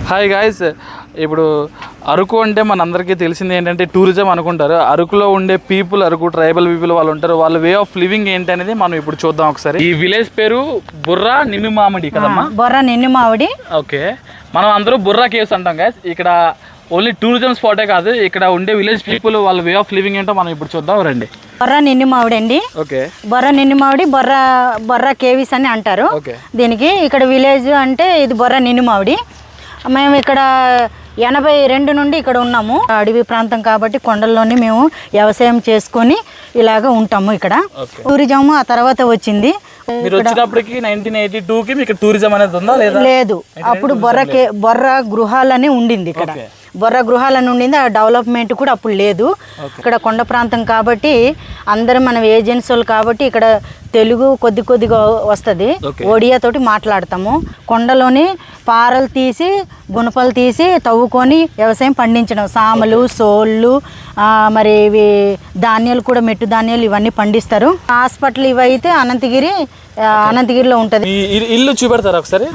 Hi guys, ఇప్పుడు అరకు అంటే మనందరికీ తెలిసింది ఏంటంటే టూరిజం అనుకుంటారు. అరకులో ఉండే పీపుల్, అరకు ట్రైబల్ పీపుల్ వాళ్ళు ఉంటారు. వాళ్ళ వే ఆఫ్ లివింగ్ ఏంటి అనేది మనం ఇప్పుడు చూద్దాం ఒకసారి. ఈ విలేజ్ పేరు బుర్రా నిమ్మిమామిడి కదమ్మా? బుర్రా నిమ్మిమామిడి. ఓకే, మనం అందరూ బుర్రా కేవ్స్ అంటాం గాయ్స్. ఇక్కడ ఓన్లీ టూరిజం స్పాటే కాదు, ఇక్కడ ఉండే విలేజ్ పీపుల్ వాళ్ళ వే ఆఫ్ లివింగ్ ఏంటో మనం ఇప్పుడు చూద్దాం రండి. బొర్రా నిమ్మిమామిడి అండి. ఓకే, బొర్రా నిమ్మిమామిడి, బొర్రా కేవీస్ అని అంటారు దీనికి. ఇక్కడ విలేజ్ అంటే ఇది బొర్రా నిమ్మిమామిడి. మేము ఇక్కడ 82 నుండి ఇక్కడ ఉన్నాము. అడవి ప్రాంతం కాబట్టి కొండల్లోనే మేము వ్యవసాయం చేసుకొని ఇలాగ ఉంటాము. ఇక్కడ టూరిజం ఆ తర్వాత వచ్చింది. మీరు వచ్చినప్పటికి 1982కి మీకు టూరిజం అనేది ఉందా లేదా? లేదు, అప్పుడు బొర్రా గృహాలని ఉండింది ఇక్కడ. బొర్రా గృహాలను ఉండింది. ఆ డెవలప్మెంట్ కూడా అప్పుడు లేదు. ఇక్కడ కొండ ప్రాంతం కాబట్టి అందరం మనం ఏజెన్సీ వాళ్ళు కాబట్టి ఇక్కడ తెలుగు కొద్దిగా వస్తుంది. ఒడియా తోటి మాట్లాడతాము. కొండలోని పారలు తీసి గుణపలు తీసి తవ్వుకొని వ్యవసాయం పండించడం. సామలు, సోళ్ళు, మరి ఇవి ధాన్యాలు కూడా, మెట్టు ధాన్యాలు ఇవన్నీ పండిస్తారు. హాస్పిటల్ ఇవి అయితే అనంతగిరిలో ఉంటుంది. ఇల్లు చూపెడతారు ఒకసారి.